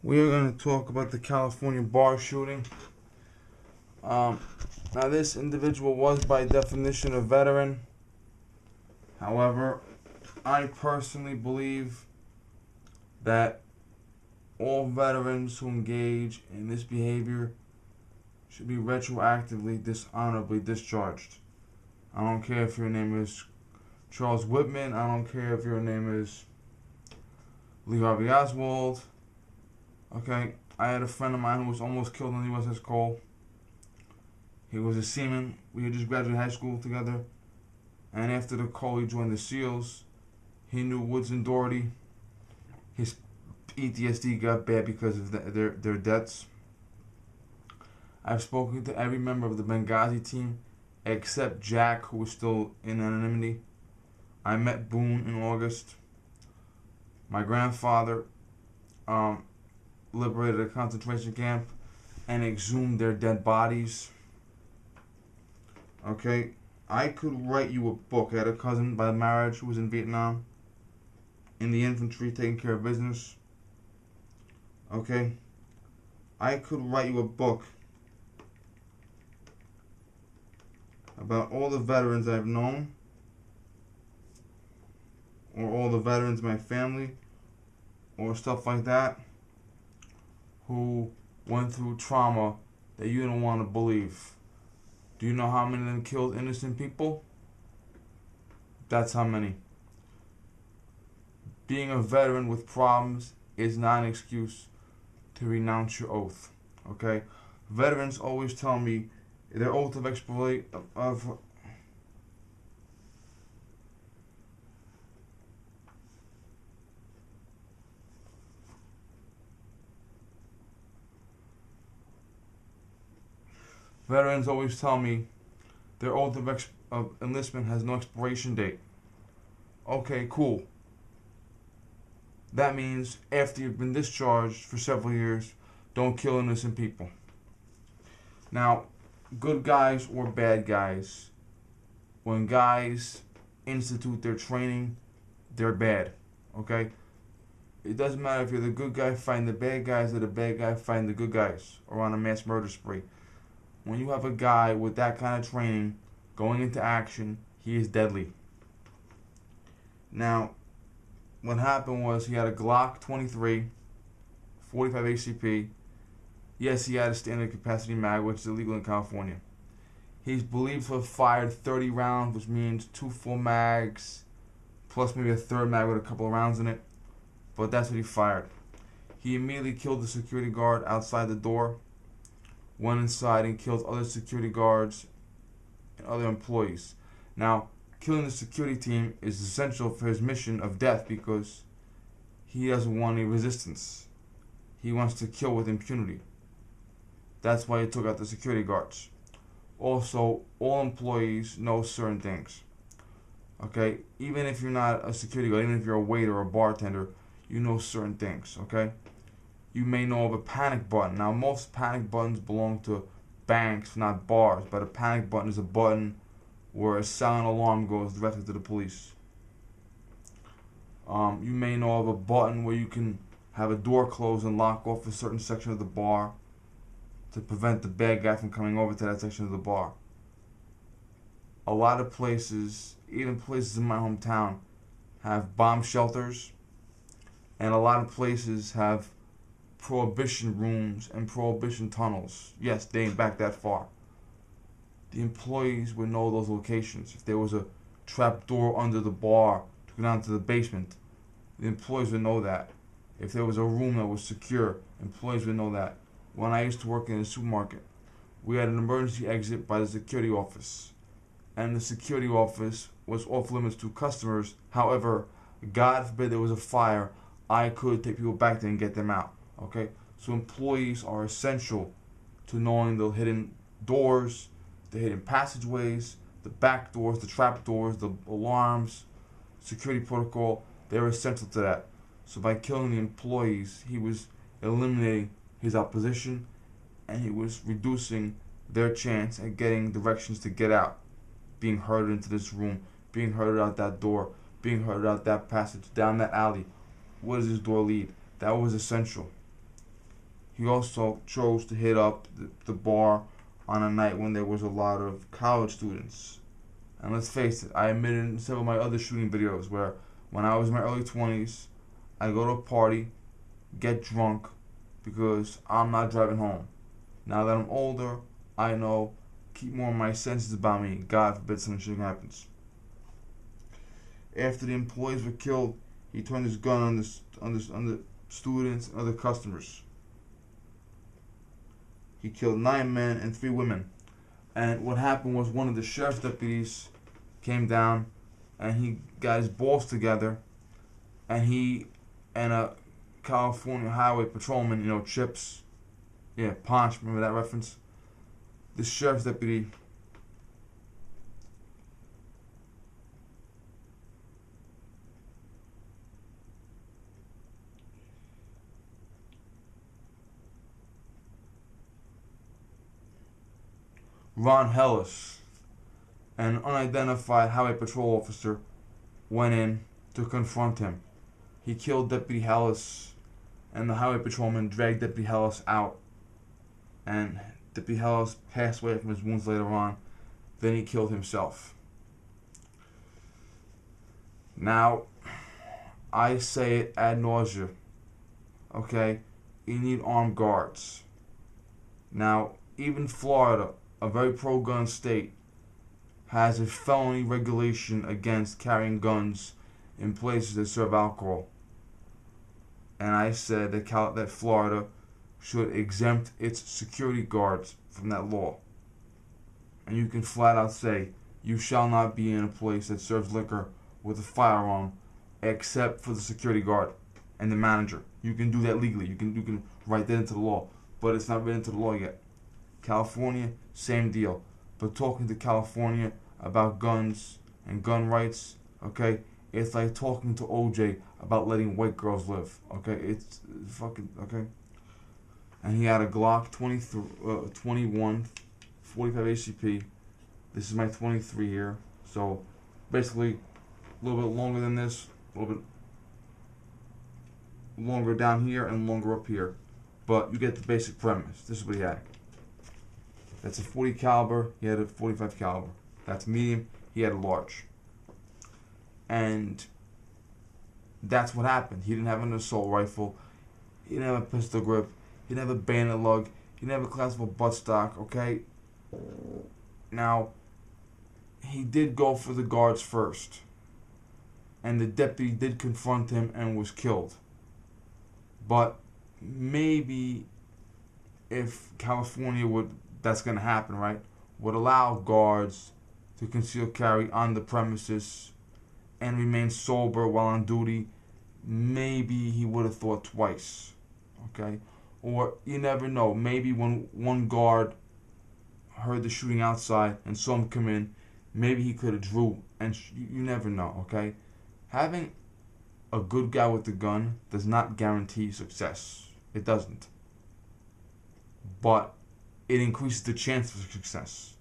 We are going to talk about the California bar shooting. Now, this individual was by definition a veteran. However, I personally believe that all veterans who engage in this behavior should be retroactively dishonorably discharged. I don't care if your name is Charles Whitman. I don't care if your name is Lee Harvey Oswald. Okay, I had a friend of mine who was almost killed on the USS Cole. He was a seaman. We had just graduated high school together. And after the Cole, he joined the SEALs. He knew Woods and Doherty. His PTSD got bad because of their deaths. I've spoken to every member of the Benghazi team except Jack, who was still in anonymity. I met Boone in August. My grandfather liberated a concentration camp and exhumed their dead bodies. Okay, I could write you a book. I had a cousin by marriage who was in Vietnam, in the infantry, taking care of business. Okay, I could write you a book about all the veterans I've known, or all the veterans in my family, or stuff like that, who went through trauma that you don't want to believe. Do you know how many of them killed innocent people? That's how many. Being a veteran with problems is not an excuse to renounce your oath. Okay? Veterans always tell me their oath of veterans always tell me their oath of enlistment has no expiration date. Okay, cool. That means after you've been discharged for several years, don't kill innocent people. Now, good guys or bad guys, when guys institute their training, they're bad. Okay? It doesn't matter if you're the good guy fighting the bad guys or the bad guy fighting the good guys or on a mass murder spree. When you have a guy with that kind of training going into action, he is deadly. Now, what happened was he had a Glock 23, 45 ACP. Yes, he had a standard capacity mag, which is illegal in California. He's believed to have fired 30 rounds, which means 2 full mags, plus maybe a third mag with a couple of rounds in it. But that's what he fired. He immediately killed the security guard outside the door, went inside and killed other security guards and other employees. Now, killing the security team is essential for his mission of death because he doesn't want any resistance. He wants to kill with impunity. That's why he took out the security guards. Also, all employees know certain things. Okay? Even if you're not a security guard, even if you're a waiter or a bartender, you know certain things. Okay? You may know of a panic button. Now, most panic buttons belong to banks, not bars, but a panic button is a button where a silent alarm goes directly to the police. You may know of a button where you can have a door close and lock off a certain section of the bar to prevent the bad guy from coming over to that section of the bar. A lot of places, even places in my hometown, have bomb shelters, and a lot of places have prohibition rooms and prohibition tunnels. Yes, dating back that far. The employees would know those locations. If there was a trap door under the bar to go down to the basement, the employees would know that. If there was a room that was secure, employees would know that. When I used to work in a supermarket, we had an emergency exit by the security office. And the security office was off limits to customers. However, God forbid there was a fire, I could take people back there and get them out. Okay? So employees are essential to knowing the hidden doors, the hidden passageways, the back doors, the trap doors, the alarms, security protocol. They're essential to that. So by killing the employees, he was eliminating his opposition and he was reducing their chance at getting directions to get out, being herded into this room, being herded out that door, being herded out that passage, down that alley. Where does this door lead? That was essential. he also chose to hit up the bar on a night when there was a lot of college students. And let's face it, I admitted in several of my other shooting videos where when I was in my early 20s, I go to a party, get drunk, because I'm not driving home. Now that I'm older, I know, keep more of my senses about me. God forbid something happens. After the employees were killed, he turned his gun on the students and other customers. He killed 9 men and 3 women. And what happened was one of the sheriff's deputies came down and he got his balls together and he and a California highway patrolman, Chips, Ponch, remember that reference? The sheriff's deputy Ron Hellis, an unidentified highway patrol officer, went in to confront him. He killed Deputy Hellis, and the highway patrolman dragged Deputy Hellis out. And Deputy Hellis passed away from his wounds later on. Then he killed himself. Now, I say it ad nauseum. Okay? You need armed guards. Now, even Florida, a very pro-gun state, has a felony regulation against carrying guns in places that serve alcohol. And I said that Florida should exempt its security guards from that law. And you can flat out say, you shall not be in a place that serves liquor with a firearm except for the security guard and the manager. You can do that legally. You can write that into the law. But it's not written into the law yet. California, same deal. But talking to California about guns and gun rights, okay, it's like talking to OJ about letting white girls live, okay? It's fucking, okay? And he had a Glock 21 45 ACP. This is my 23 here. So, basically, a little bit longer than this, a little bit longer down here and longer up here. But you get the basic premise. This is what he had. That's a 40 caliber. He had a 45 caliber. That's medium. He had a large. And that's what happened. He didn't have an assault rifle. He didn't have a pistol grip. He didn't have a bayonet lug. He didn't have a classical buttstock, okay? Now, he did go for the guards first. And the deputy did confront him and was killed. But maybe if California that's going to happen, right, would allow guards to conceal carry on the premises and remain sober while on duty, maybe he would have thought twice, okay? Or you never know, maybe when one guard heard the shooting outside and saw him come in, maybe he could have drew, and you never know, okay? Having a good guy with a gun does not guarantee success. It doesn't. But it increases the chance for success.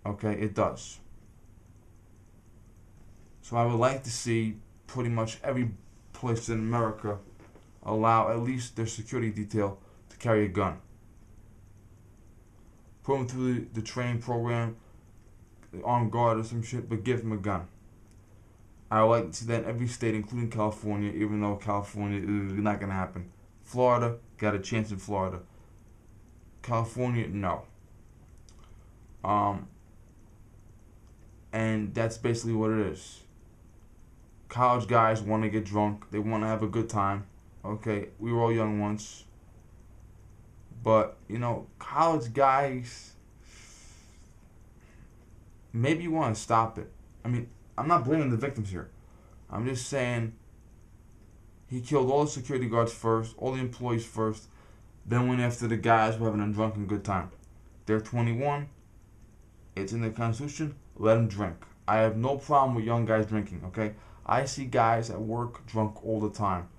Okay, it does. So I would like to see pretty much every place in America allow at least their security detail to carry a gun. Put them through the training program, the armed guard or some shit, but give them a gun. I would like to see that in every state, including California, even though California is not going to happen. Florida, got a chance in Florida. California, no. And that's basically what it is. College guys want to get drunk. They want to have a good time. Okay, we were all young once. But, college guys, maybe you want to stop it. I mean, I'm not blaming the victims here. I'm just saying he killed all the security guards first, all the employees first, then went after the guys who were having a drunken good time. They're 21. It's in the Constitution. Let them drink. I have no problem with young guys drinking, okay? I see guys at work drunk all the time.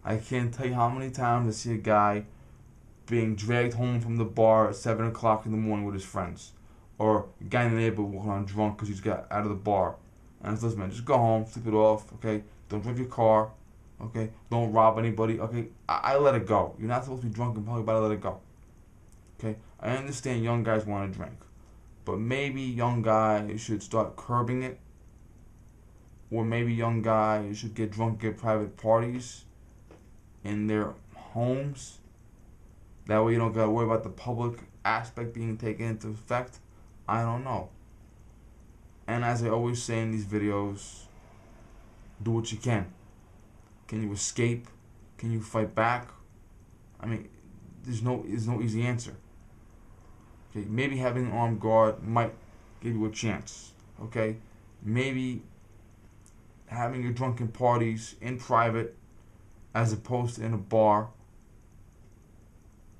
I can't tell you how many times I see a guy being dragged home from the bar at 7 o'clock in the morning with his friends. Or a guy in the neighborhood walking around drunk because he's got out of the bar. And it's, listen, man, just go home, sleep it off, okay? Don't drive your car, Okay, don't rob anybody. Okay, I let it go. You're not supposed to be drunk in public, but I let it go. Okay, I understand young guys want to drink, but maybe young guys should start curbing it, or maybe young guys should get drunk at private parties in their homes. That way you don't gotta worry about the public aspect being taken into effect. I don't know. And as I always say in these videos, do what you can. Can you escape? Can you fight back? I mean, there's no easy answer. Okay, maybe having an armed guard might give you a chance. Okay, maybe having your drunken parties in private as opposed to in a bar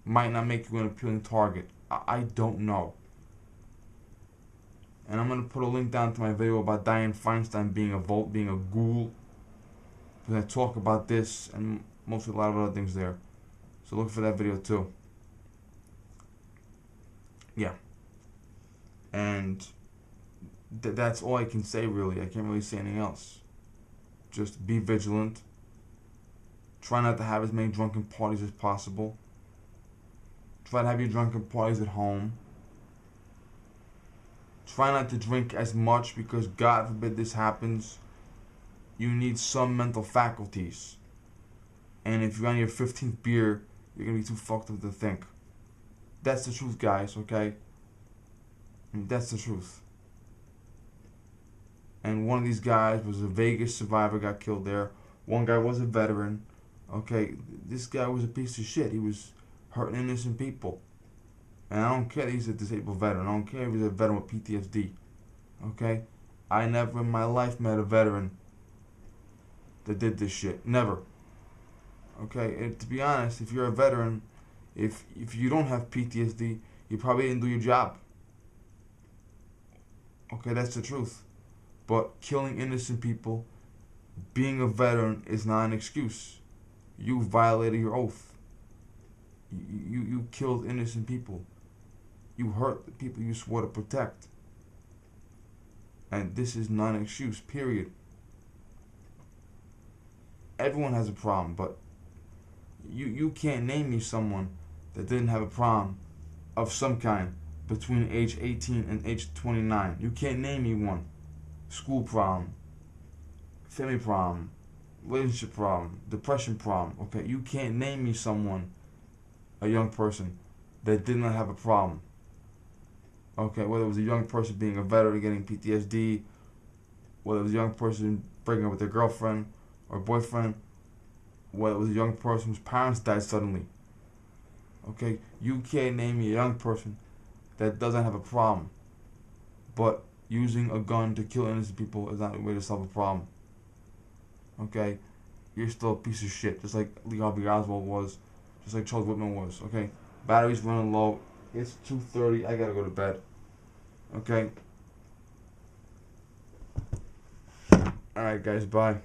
might not make you an appealing target. I don't know. And I'm gonna put a link down to my video about Dianne Feinstein being a ghoul. Because I talk about this and mostly a lot of other things there. So look for that video too. Yeah. And that's all I can say really. I can't really say anything else. Just be vigilant. Try not to have as many drunken parties as possible. Try to have your drunken parties at home. Try not to drink as much because God forbid this happens. You need some mental faculties. And if you're on your 15th beer, you're going to be too fucked up to think. That's the truth, guys, okay? I mean, that's the truth. And one of these guys was a Vegas survivor, got killed there. One guy was a veteran. Okay, this guy was a piece of shit. He was hurting innocent people. And I don't care that he's a disabled veteran. I don't care if he's a veteran with PTSD. Okay? I never in my life met a veteran that did this shit. Never. Okay? And to be honest, if you're a veteran, if you don't have PTSD, you probably didn't do your job. Okay, that's the truth. But killing innocent people, being a veteran is not an excuse. You violated your oath. You killed innocent people. You hurt the people you swore to protect. And this is not an excuse, period. Everyone has a problem, but you can't name me someone that didn't have a problem of some kind between age 18 and age 29. You can't name me one. School problem, family problem, relationship problem, depression problem. Okay, you can't name me someone, a young person, that did not have a problem. Okay, whether it was a young person being a veteran getting PTSD, whether it was a young person breaking up with their girlfriend or boyfriend, whether it was a young person whose parents died suddenly. Okay, you can't name me a young person that doesn't have a problem. But using a gun to kill innocent people is not a way to solve a problem. Okay, you're still a piece of shit, just like Lee Harvey Oswald was, just like Charles Whitman was. Okay, battery's running low. It's 2:30. I gotta go to bed. Okay. All right, guys. Bye.